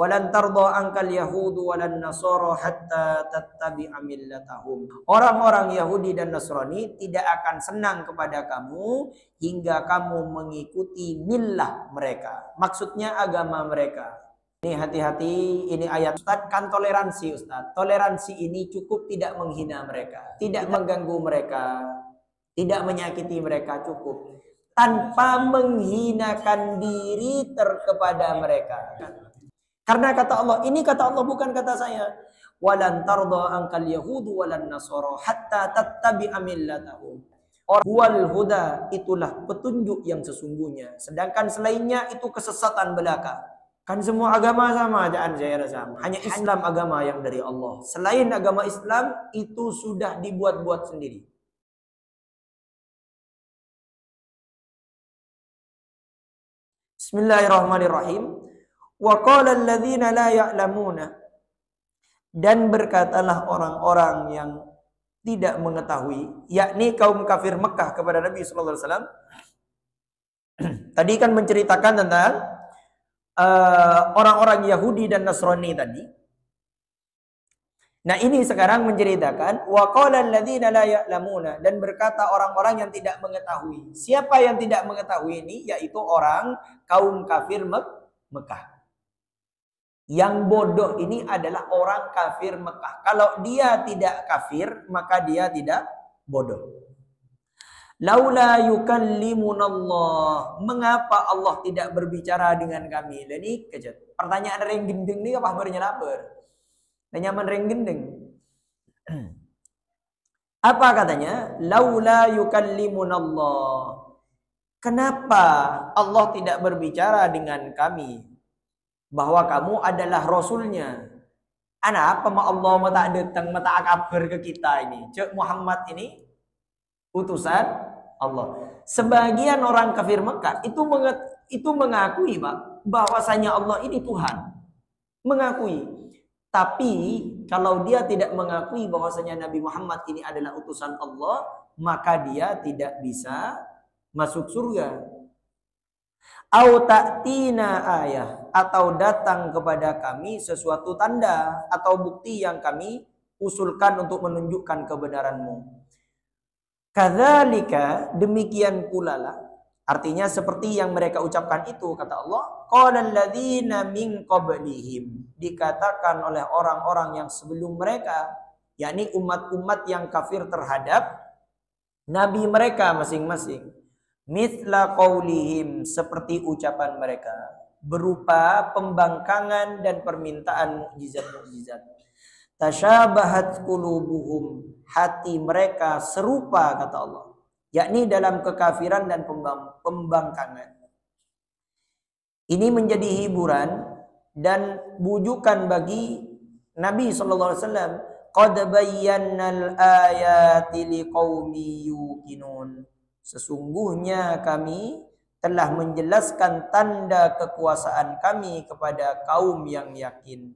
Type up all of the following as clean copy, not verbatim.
Walan tardha ankal yahudu walan nasara hatta tattabi'a millatahum. Orang-orang Yahudi dan Nasrani tidak akan senang kepada kamu hingga kamu mengikuti millah mereka. Maksudnya agama mereka. Ini hati-hati, ini ayat Ustaz kan toleransi Ustaz. Toleransi ini cukup tidak menghina mereka, tidak mengganggu mereka, tidak menyakiti mereka, cukup tanpa menghinakan diri kepada mereka. Karena kata Allah, ini kata Allah bukan kata saya. Walan tardha ankal yahudu walan nasara hatta tattabi'a millatahum. Wal huda, itulah petunjuk yang sesungguhnya. Sedangkan selainnya itu kesesatan belaka. Kan semua agama sama ajaan saya rasa. Hanya Islam agama yang dari Allah. Selain agama Islam itu sudah dibuat-buat sendiri. Bismillahirrahmanirrahim. Wa qala alladziina la ya'lamuna, dan berkatalah orang-orang yang tidak mengetahui, yakni kaum kafir Mekah kepada Nabi sallallahu alaihi wasallam. Tadi kan menceritakan tentang orang-orang Yahudi dan Nasrani tadi. Nah, ini sekarang menceritakan wa qala alladziina la ya'lamuna, dan berkata orang-orang yang tidak mengetahui. Siapa yang tidak mengetahui ini? Yaitu orang kaum kafir Mekah. Yang bodoh ini adalah orang kafir Mekah. Kalau dia tidak kafir, maka dia tidak bodoh. Laula yukallimunallah, mengapa Allah tidak berbicara dengan kami? Ini kejut. Pertanyaan reng gendeng ini apa kabarnya lapar? Nyaman reng gendeng. Apa katanya? Laula yukallimunallah. Kenapa Allah tidak berbicara dengan kami? Bahwa kamu adalah Rasulnya. Apa ma Allah tak datang, tak kabar ke kita ini. Cek Muhammad ini utusan Allah. Sebagian orang kafir Mekah itu mengakui Pak, bahwasanya Allah ini Tuhan. Mengakui. Tapi kalau dia tidak mengakui bahwasanya Nabi Muhammad ini adalah utusan Allah, maka dia tidak bisa masuk surga. Au ta'tina ayah, atau datang kepada kami sesuatu tanda atau bukti yang kami usulkan untuk menunjukkan kebenaranmu. Kadzalika, demikian pula lah. Artinya seperti yang mereka ucapkan itu, kata Allah, qalal ladzina min qablihim, dikatakan oleh orang-orang yang sebelum mereka, yakni umat-umat yang kafir terhadap nabi mereka masing-masing. Mithla qaulihim, seperti ucapan mereka, berupa pembangkangan dan permintaan mukjizat-mukjizat. Tasyabahat qulubuhum, hati mereka serupa, kata Allah, yakni dalam kekafiran dan pembangkangan. Ini menjadi hiburan dan bujukan bagi Nabi sallallahu alaihi wasallam. Qad bayyannal ayati liqaumi yuqinun, sesungguhnya kami telah menjelaskan tanda kekuasaan kami kepada kaum yang yakin,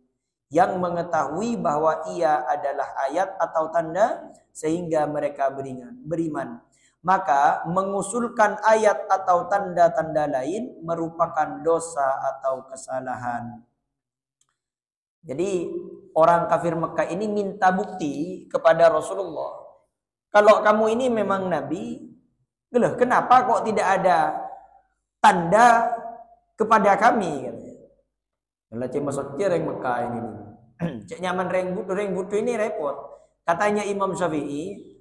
yang mengetahui bahwa ia adalah ayat atau tanda sehingga mereka beriman. Maka mengusulkan ayat atau tanda-tanda lain merupakan dosa atau kesalahan. Jadi orang kafir Mekah ini minta bukti kepada Rasulullah. Kalau kamu ini memang nabi, kenapa kok tidak ada tanda kepada kami? Kalau cuma sotir yang Mekah ini, cek nyaman reng butuh ini repot. Katanya Imam Syafi'i,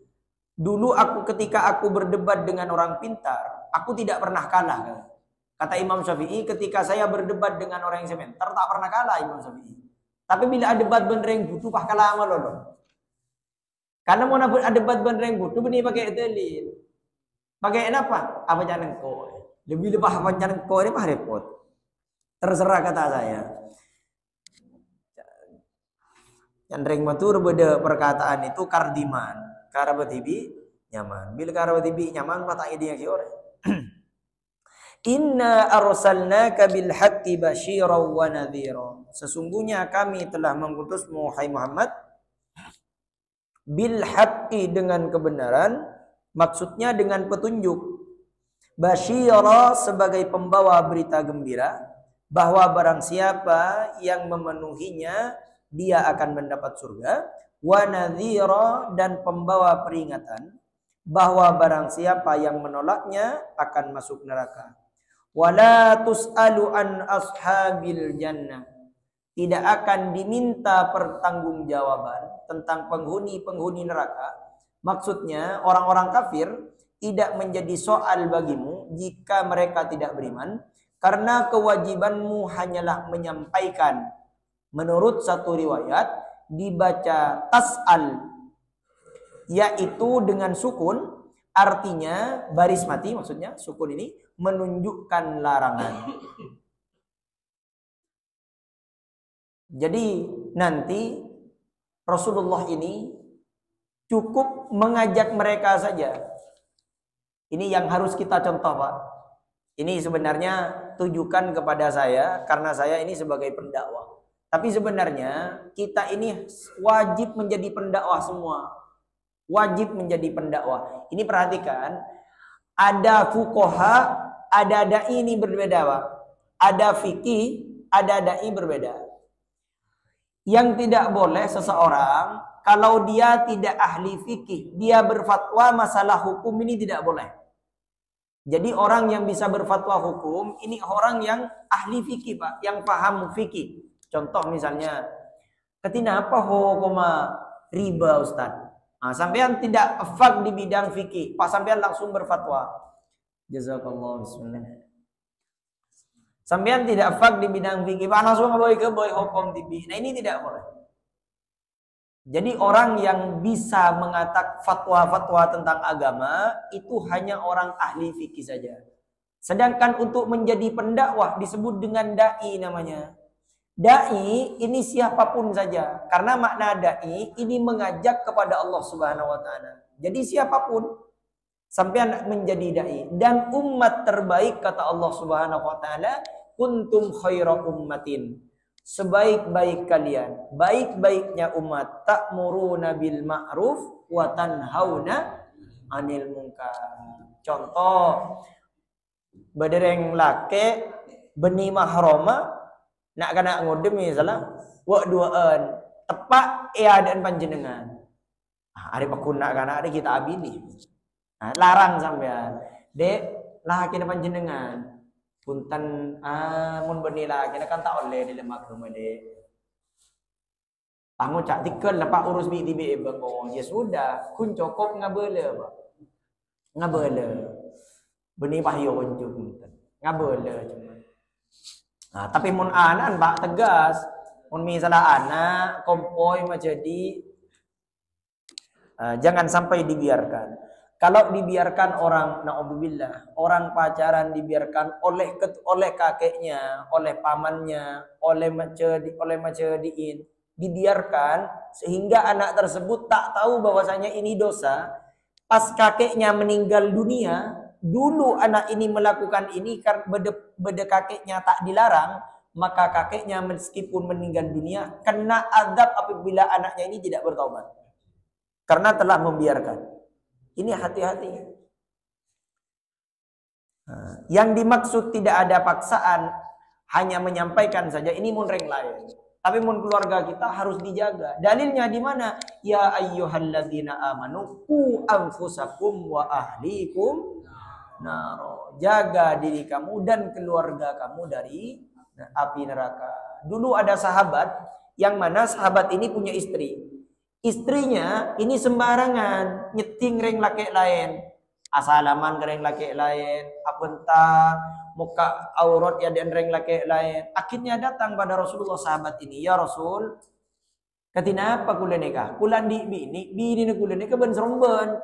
dulu ketika aku berdebat dengan orang pintar, aku tidak pernah kalah. Kata Imam Syafi'i, ketika saya berdebat dengan orang yang sementar, tak pernah kalah Imam Syafi'i. Tapi bila ada debat benereng butuh, pak kalah sama lo. Karena mau ada debat benereng butuh, benih pakai dalil. Pakai apa? Apa jangan kau? Lebih apa jangan kau ini mah repot. Terserah kata saya. Yang matur beda perkataan itu kardiman. Karabatibi nyaman. Bila karabatibi nyaman mata ide yang siore. Inna arsalnaka bil haqqi basyiran wa nadhira. Sesungguhnya kami telah mengutusmu hai Muhammad bil haqqi, dengan kebenaran, maksudnya dengan petunjuk. Basyira sebagai pembawa berita gembira, bahwa barang siapa yang memenuhinya dia akan mendapat surga, wa nadhira, dan pembawa peringatan bahwa barang siapa yang menolaknya akan masuk neraka. Wala tus'alu an ashabil jannah, tidak akan diminta pertanggungjawaban tentang penghuni-penghuni neraka. Maksudnya orang-orang kafir tidak menjadi soal bagimu jika mereka tidak beriman, karena kewajibanmu hanyalah menyampaikan. Menurut satu riwayat dibaca tas'al, yaitu dengan sukun, artinya baris mati, maksudnya sukun ini menunjukkan larangan. Jadi nanti Rasulullah ini cukup mengajak mereka saja. Ini yang harus kita contoh, Pak. Ini sebenarnya tujukan kepada saya karena saya ini sebagai pendakwah. Tapi sebenarnya kita ini wajib menjadi pendakwah semua. Wajib menjadi pendakwah. Ini perhatikan, ada fuqaha, ada dai, ini berbeda, Pak. Ada fikih, ada dai, berbeda. Yang tidak boleh seseorang kalau dia tidak ahli fikih, dia berfatwa masalah hukum, ini tidak boleh. Jadi orang yang bisa berfatwa hukum ini orang yang ahli fikih, Pak, yang paham fikih. Contoh misalnya, kenapa hukum riba, Ustaz? Nah, sampean tidak afaq di bidang fikih, pas sampean langsung berfatwa. Jazakallah, bismillah. Sampean tidak afaq di bidang fikih, Pak, langsung boy hukum tibi. Nah, ini tidak boleh. Jadi orang yang bisa mengatakan fatwa-fatwa tentang agama itu hanya orang ahli fikih saja. Sedangkan untuk menjadi pendakwah disebut dengan dai namanya. Dai ini siapapun saja, karena makna dai ini mengajak kepada Allah Subhanahu wa taala. Jadi siapapun sampean menjadi dai, dan umat terbaik kata Allah Subhanahu wa taala, kuntum khaira ummatin. Sebaik-baik kalian, baik-baiknya umat, ta'muruna bil ma'ruf wa tanhauna 'anil munkar. Contoh, bedereng lake beni mahroma nak kena ngodem misalnya wa duaan tepak adaan panjenengan. Ari pakuna kana ari kita abili. Larang sampean. Dek, laki panjenengan. Punten mun beni lagi kan tak oleh di lemak rumah dek. Pangu cak tikel lepak urus bi tibi bengong. Ya sudah, kun cukup ngabele, Pak. Ngabele. Beni pahyo kunjuk punten. Ngabele cuma. Nah, tapi mun anan Pak tegas. Mun misalnya anak kompoi menjadi jangan sampai dibiarkan. Kalau dibiarkan orang, naudzubillah, orang pacaran dibiarkan oleh kakeknya, oleh pamannya, oleh macediin, dibiarkan sehingga anak tersebut tak tahu bahwasanya ini dosa. Pas kakeknya meninggal dunia, dulu anak ini melakukan ini karena bede kakeknya tak dilarang, maka kakeknya meskipun meninggal dunia kena azab apabila anaknya ini tidak bertaubat. Karena telah membiarkan. Ini hati-hati. Yang dimaksud tidak ada paksaan, hanya menyampaikan saja. Ini mun reng lain. Tapi mun keluarga kita harus dijaga. Dalilnya di mana? Ya ayyuhalladzina amanu qu anfusakum wa ahlikum naro. Jaga diri kamu dan keluarga kamu dari api neraka. Dulu ada sahabat yang mana sahabat ini punya istri. Istrinya ini sembarangan nyeting reng laki lain, asalaman reng laki lain, apenta muka aurat ya dan reng laki lain. Akhirnya datang pada Rasulullah sahabat ini, ya Rasul, kenapa kula nikah? Kula di bini kula nikah ben seremben.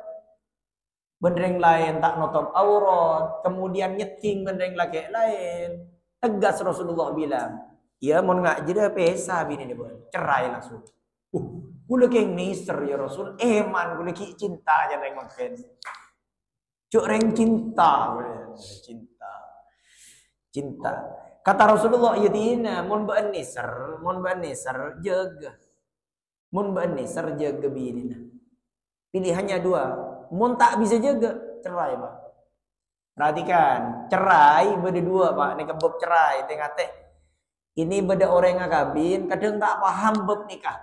Ben reng lain tak notop aurat, kemudian nyeting ben reng laki lain. Tegas Rasulullah bilang, ya mun ngak jeda pesa bini ni ben, cerai langsung. Kula keng niser ya Rasul, man kula ki cinta aja reng makin. Cuk reng cinta, cinta. Kata Rasulullah, ya dina mun ba niser jaga. Mun ba niser jaga binina. Pilihannya dua. Mun tak bisa jaga, cerai, Pak. Perhatikan, cerai beda dua, Pak. Ini kebab cerai tengah teh. Ini beda orang yang kabin, kadang tak paham bab nikah.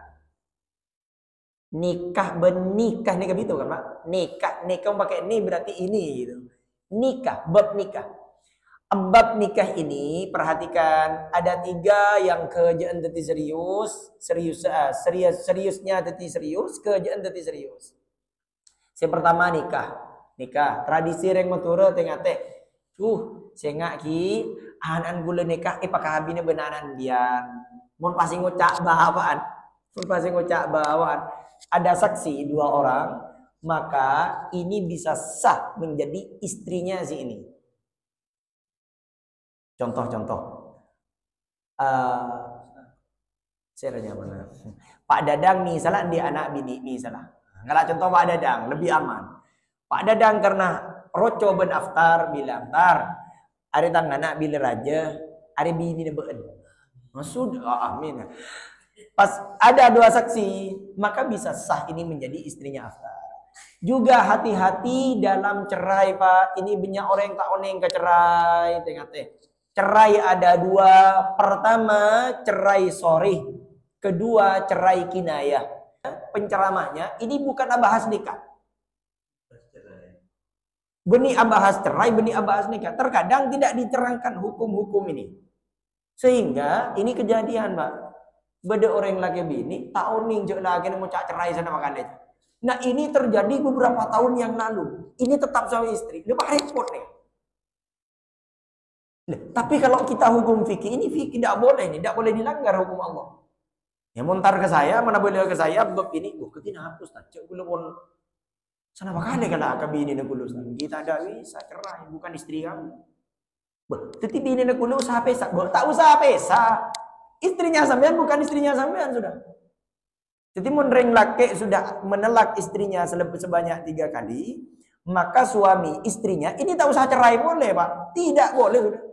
Nikah benikah nikah itu kan Pak? Nikah pakai ini berarti ini gitu. Nikah, bab nikah. Bab nikah ini perhatikan ada 3 yang kerjaan teti seriusnya teti serius, kerjaan teti serius. Yang pertama nikah tradisi reng matura tengah teh sengak ki anan gula nikah pakai habine benanan bian mun pasti ngucak bawaan ada saksi 2 orang maka ini bisa sah menjadi istrinya si ini. Contoh-contoh seranya mana Pak Dadang misalnya dia anak bini misalnya kalau contoh Pak Dadang lebih aman. Pak Dadang karena roco ben aftar bilang tar hari tang anak bila raja hari bini nebeen maksud amin pas ada 2 saksi maka bisa sah ini menjadi istrinya aftar. Juga hati-hati dalam cerai Pak, ini banyak orang yang tak oneng ke cerai cerai ada 2, pertama cerai sorry, kedua cerai kinayah. Penceramahnya ini bukan bahas nikah. Benih bahas cerai, benih bahas nikah. Terkadang tidak diterangkan hukum-hukum ini. Sehingga ini kejadian, Pak. Beda orang lagi bini, tak oning jek lagi mau cak cerai sana makan deh. Nah, ini terjadi beberapa tahun yang lalu. Ini tetap suami istri. Lepas repot nih. Tapi kalau kita hukum fikih, ini fikih tidak boleh nih, tidak boleh dilanggar hukum Allah. Ya montar ke saya, mana boleh ke saya, bab ini, ketina hapus tak cek pun sana bakal kalau bini nak kulus. Kita ada bisa cerai, bukan istri kamu. Tetapi bini nak kulus usaha pesa, tak usah pesa. Istrinya sampean bukan istrinya sampean sudah. Jadi menreng laki sudah menelak istrinya sebanyak 3 kali, maka suami istrinya ini tak usah cerai boleh Pak, tidak boleh sudah.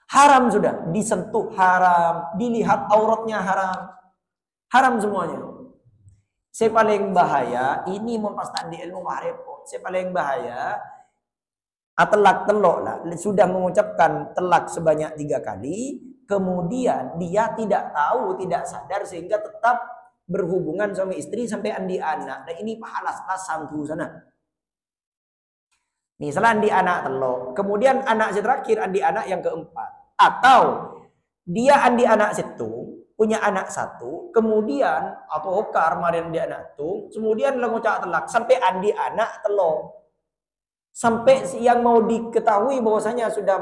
Haram sudah, disentuh haram, dilihat auratnya haram semuanya. Saya paling bahaya, ini mempastan di ilmu repot. Saya paling bahaya, telak telok lah, sudah mengucapkan telak sebanyak 3 kali, kemudian dia tidak tahu, tidak sadar sehingga tetap berhubungan suami istri sampai andi anak. Dan ini pahala santu sana. Misalnya andi anak telok, kemudian anak terakhir andi anak yang keempat. Atau dia andi anak situ punya anak 1, kemudian atau hokar kemarin dia anak tuh, kemudian lengucak telak sampai andi anak telok. Sampai yang mau diketahui bahwasanya sudah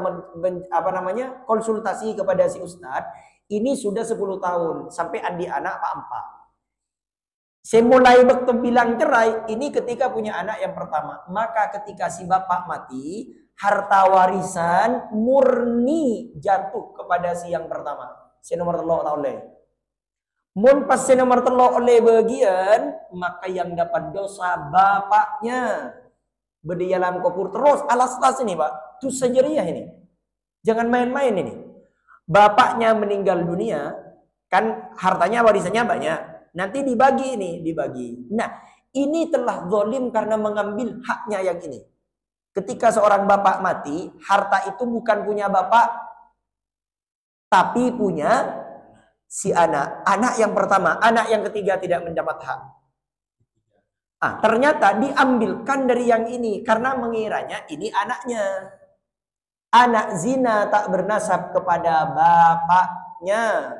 konsultasi kepada si ustadz, ini sudah 10 tahun sampai andi anak Pak 4. Saya mulai waktu bilang cerai ini ketika punya anak yang pertama. Maka ketika si bapak mati, harta warisan murni jatuh kepada si yang pertama. Si nomor telok tak oleh. Mun pas si nomor telok oleh bagian, maka yang dapat dosa bapaknya. Berdialam kubur terus alas-alas ini Pak. Itu sejeriah ini. Jangan main-main ini. Bapaknya meninggal dunia, kan hartanya warisannya banyak. Nanti dibagi. Nah, ini telah zalim karena mengambil haknya yang ini. Ketika seorang bapak mati, harta itu bukan punya bapak, tapi punya si anak. Anak yang pertama, anak yang ketiga tidak mendapat hak. Ternyata diambilkan dari yang ini karena mengiranya ini anaknya. Anak zina tak bernasab kepada bapaknya.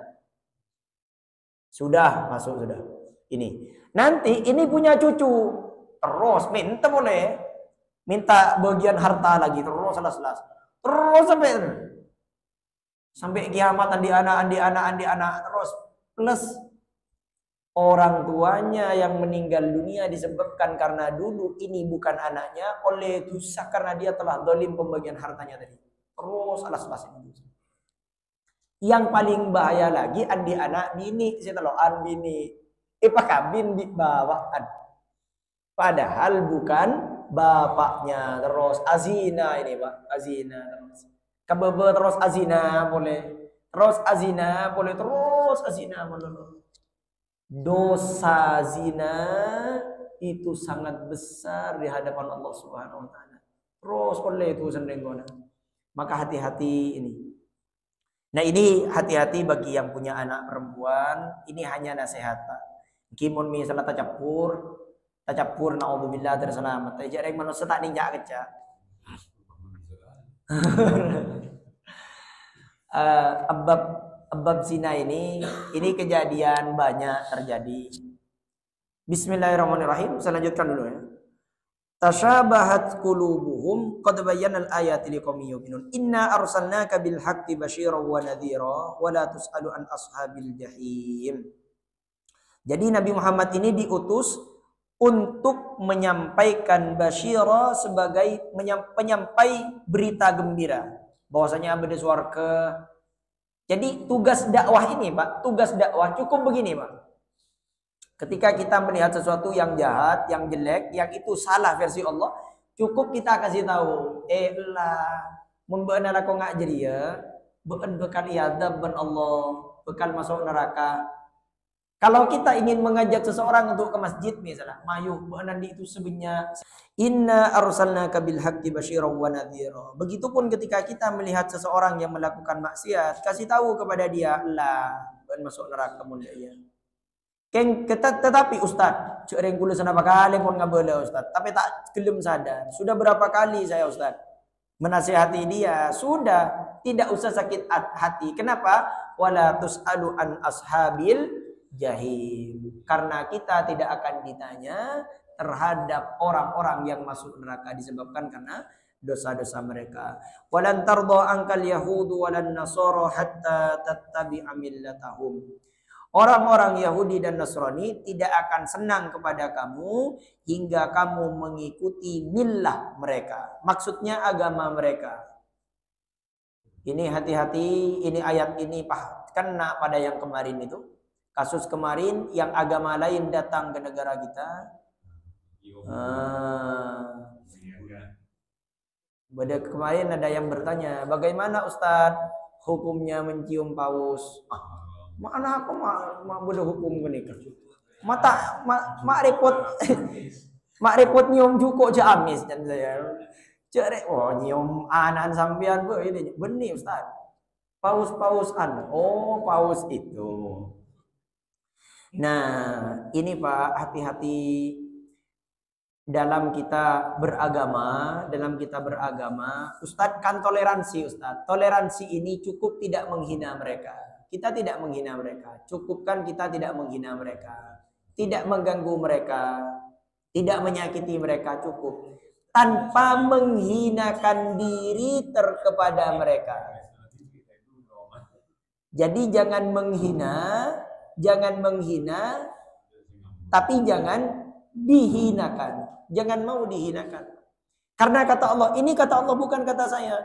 Sudah masuk sudah. Ini. Nanti ini punya cucu. Terus minta boleh. Minta bagian harta lagi terus selas-selas. Terus sampai kiamat andi anak terus plus orang tuanya yang meninggal dunia disebabkan karena dulu ini bukan anaknya oleh dosa karena dia telah zalim pembagian hartanya tadi. Terus selas-selas ini. Yang paling bahaya lagi andi anak bini setelah bini kabin dibawaan padahal bukan bapaknya. Terus azina ini Pak, azina terus kabebe terus azina boleh, terus azina boleh, terus azina boleh. Dosa zina itu sangat besar di hadapan Allah Subhanahu wa taala. Terus boleh itu sendiri. Maka hati-hati ini. Nah ini hati-hati bagi yang punya anak perempuan. Ini hanya nasihat Pak. Kimun misalnya tajapur naudzubillah terselamat. Jadi manusia tak ninjak kecak. Abab abab zina ini kejadian banyak terjadi. Bismillahirrahmanirrahim. Saya lanjutkan dulu ya. Tashabahat qulubuhum qad bayyana al-ayati liqaumin yu'minun. Inna arsalnaka bil haqqi basyiran wa nadhira wa la tus'alu an ashabil jahim. Jadi Nabi Muhammad ini diutus untuk menyampaikan basyira sebagai penyampai berita gembira bahwasanya ada surga. Jadi tugas dakwah ini, Pak, tugas dakwah cukup begini, Pak. Ketika kita melihat sesuatu yang jahat, yang jelek, yang itu salah versi Allah, cukup kita kasih tahu, mun beunana ko ngak jadi ya, beun bekal iadab ben Allah, bekal masuk neraka. Kalau kita ingin mengajak seseorang untuk ke masjid misalnya, mayuh beunang di itu sebenarnya inna arsalnaka bil haqqi basyiran wa nadhira. Begitupun ketika kita melihat seseorang yang melakukan maksiat, kasih tahu kepada dia, beun masuk neraka mun dia. Tetapi Ustaz, cereng kula sana bakal mun ngabela Ustaz, tapi tak kelem sadar. Sudah berapa kali saya Ustaz menasihati dia, sudah tidak usah sakit hati. Kenapa? Wala tusalu an ashabil jahim. Karena kita tidak akan ditanya terhadap orang-orang yang masuk neraka disebabkan karena dosa-dosa mereka. Walan tardha ankal yahudu walan nasara hatta tattabi'a millatahum. Orang-orang Yahudi dan Nasrani tidak akan senang kepada kamu hingga kamu mengikuti millah mereka. Maksudnya agama mereka. Ini hati-hati, ini ayat ini kena pada yang kemarin itu. Kasus kemarin yang agama lain datang ke negara kita. Pada kemarin ada yang bertanya, bagaimana Ustadz hukumnya mencium paus? Mana apa mak bodoh hukum menikah? Mak repot nyium cukup je amis dan saya. Cerek nyium anan sampean ini benih Ustaz. Paus paus itu. Nah, ini Pak, hati-hati dalam kita beragama, Ustadz kan toleransi Ustadz. Toleransi ini cukup tidak menghina mereka. Kita tidak menghina mereka. Cukupkan kita tidak menghina mereka. Tidak mengganggu mereka. Tidak menyakiti mereka, cukup. Tanpa menghinakan diri kepada mereka. Jadi jangan menghina, tapi jangan dihinakan. Jangan mau dihinakan. Karena kata Allah, ini kata Allah bukan kata saya.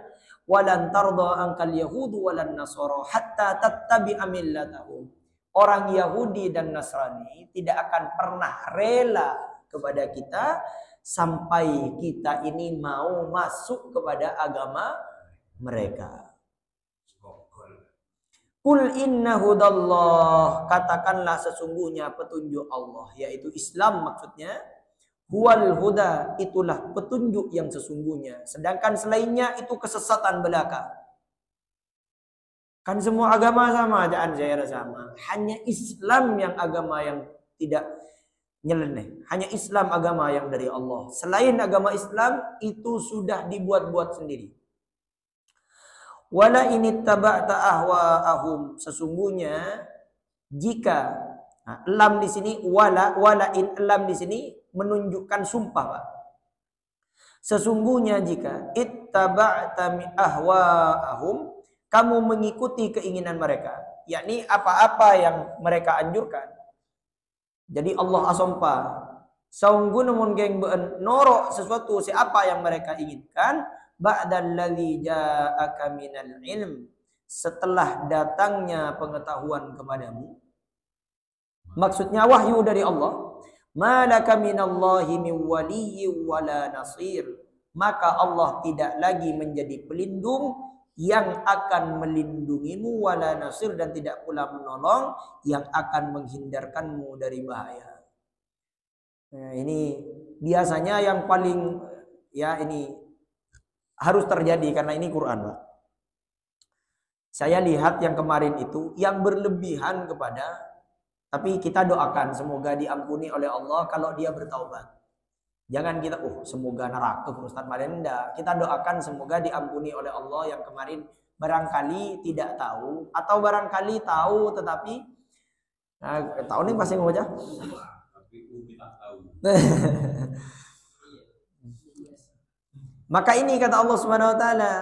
Walan tardha ankal yahudu walan nasara hatta tattabi'a millatahum. Orang Yahudi dan Nasrani tidak akan pernah rela kepada kita sampai kita ini mau masuk kepada agama mereka. Qul inna hudallah, katakanlah sesungguhnya petunjuk Allah, yaitu Islam maksudnya. Huwal huda, itulah petunjuk yang sesungguhnya. Sedangkan selainnya itu kesesatan belaka. Kan semua agama sama, ajaan saya sama. Hanya Islam yang agama yang tidak nyeleneh. Hanya Islam agama yang dari Allah. Selain agama Islam itu sudah dibuat-buat sendiri. Wala ini taba'ta ahwa'ahum, sesungguhnya jika lam di sini wala in lam di sini menunjukkan sumpah, Pak. Sesungguhnya jika ittaba'ta ahwa'ahum, kamu mengikuti keinginan mereka, yakni apa-apa yang mereka anjurkan. Jadi Allah asompa saunggu namun geng norok sesuatu siapa yang mereka inginkan, ba'dalladzi ja'aka minal ilm, setelah datangnya pengetahuan kepadamu. Maksudnya wahyu dari Allah. Malaka minallahi min waliyyin wala nasir. Maka Allah tidak lagi menjadi pelindung yang akan melindungimu wala nasir, dan tidak pula menolong yang akan menghindarkanmu dari bahaya. Nah, ini biasanya yang paling ini harus terjadi karena ini Quran, Pak. Saya lihat yang kemarin itu yang berlebihan tapi kita doakan semoga diampuni oleh Allah kalau dia bertaubat. Jangan kita, semoga neraka Ustaz Maren. Enggak. Kita doakan semoga diampuni oleh Allah yang kemarin barangkali tidak tahu atau barangkali tahu tetapi tahu nih pasti ngomong aja. Maka ini kata Allah Subhanahu wa taala,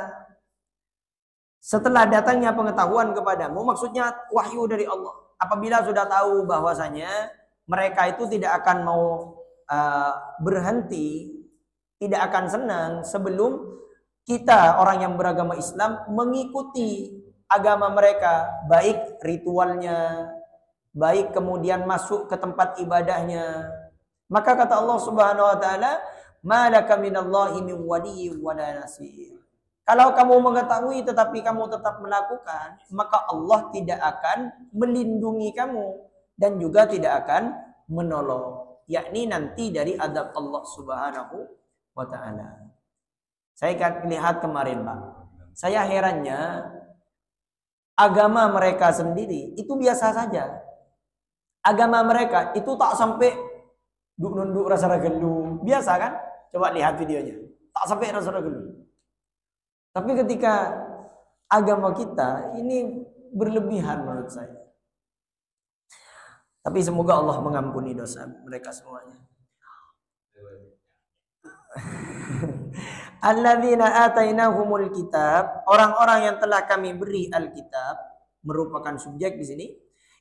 setelah datangnya pengetahuan kepadamu, maksudnya wahyu dari Allah. Apabila sudah tahu bahwasanya mereka itu tidak akan mau berhenti, tidak akan senang sebelum kita orang yang beragama Islam mengikuti agama mereka, baik ritualnya, baik kemudian masuk ke tempat ibadahnya. Maka kata Allah Subhanahu wa taala, "Malaka minallahi min waliyyin wa la nasir." Kalau kamu mengetahui tetapi kamu tetap melakukan, maka Allah tidak akan melindungi kamu dan juga tidak akan menolong, yakni nanti dari azab Allah Subhanahu wa taala. Saya lihat kemarin, Pak. Saya herannya agama mereka sendiri itu biasa saja. Agama mereka itu tak sampai nunduk rasa gelu. Biasa kan? Coba lihat videonya. Tak sampai rasa gelu. Tapi ketika agama kita ini berlebihan menurut saya. Tapi semoga Allah mengampuni dosa mereka semuanya. Alladzina atainahumul kitab, orang-orang yang telah kami beri Alkitab, merupakan subjek di sini.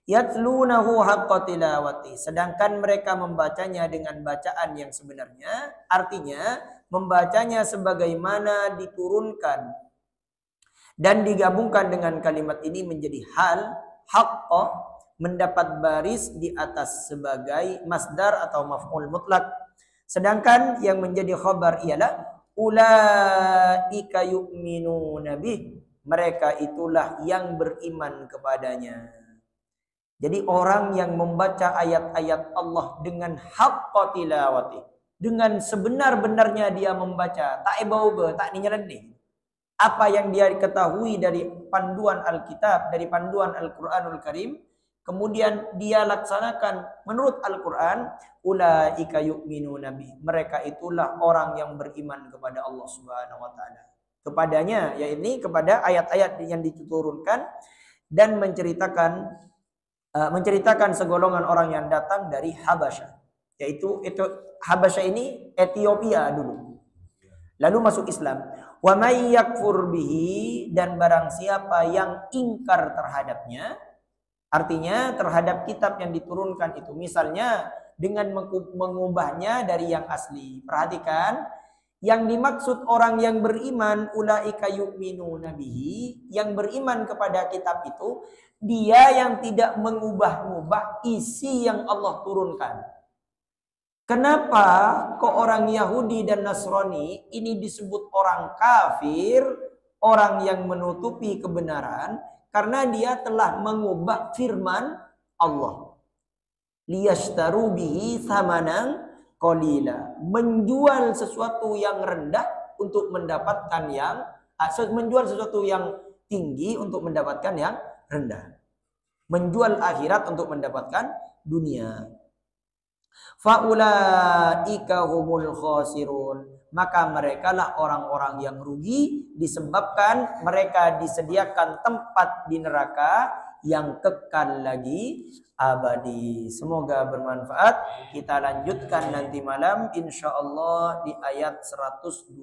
Yatlunahu haqqa tilawati, sedangkan mereka membacanya dengan bacaan yang sebenarnya, artinya membacanya sebagaimana diturunkan dan digabungkan dengan kalimat ini menjadi hal haqqa, mendapat baris di atas sebagai masdar atau maf'ul mutlak. Sedangkan yang menjadi khabar ialah ulaika yu'minuna bih, mereka itulah yang beriman kepadanya. Jadi orang yang membaca ayat-ayat Allah dengan haqqa tilawati, dengan sebenar-benarnya dia membaca, tak ebau-ebau, tak nyerendih. Apa yang dia ketahui dari panduan Alkitab, dari panduan Al-Qur'anul Karim, kemudian dia laksanakan menurut Al-Quran, ulaika yu'minuna bih, mereka itulah orang yang beriman kepada Allah Subhanahu wa taala. Kepadanya, yaitu kepada ayat-ayat yang diturunkan dan menceritakan segolongan orang yang datang dari Habasyah, yaitu itu Habasyah ini Ethiopia dulu, lalu masuk Islam. Wa may yakfur bihi, dan barang siapa yang ingkar terhadapnya, artinya terhadap kitab yang diturunkan itu, misalnya dengan mengubahnya dari yang asli. Perhatikan, yang dimaksud orang yang beriman ulaika yu'minuna bihi, yang beriman kepada kitab itu dia yang tidak mengubah-ubah isi yang Allah turunkan. Kenapa kok orang Yahudi dan Nasrani ini disebut orang kafir, orang yang menutupi kebenaran? Karena dia telah mengubah firman Allah. Liyashtaru bihi thamanan qalila, menjual sesuatu yang rendah untuk mendapatkan yang menjual sesuatu yang tinggi untuk mendapatkan yang rendah. Menjual akhirat untuk mendapatkan dunia. Faulaika humul khasirun, maka mereka lah orang-orang yang rugi disebabkan mereka disediakan tempat di neraka yang kekal lagi abadi. Semoga bermanfaat. Kita lanjutkan nanti malam insyaallah di ayat 122.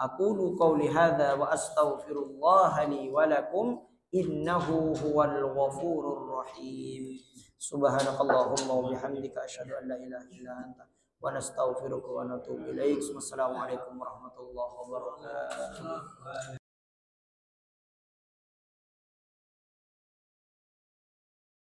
Aqulu qauli hadza wa astaghfirullah li wa lakum innahu huwal ghafurur rahim. Subhanakallahumma wa bihamdika asyhadu an la ilaha illa anta wa nastaghfiruka wa natubu ilaik. Wassalamualaikum warahmatullahi wabarakatuh.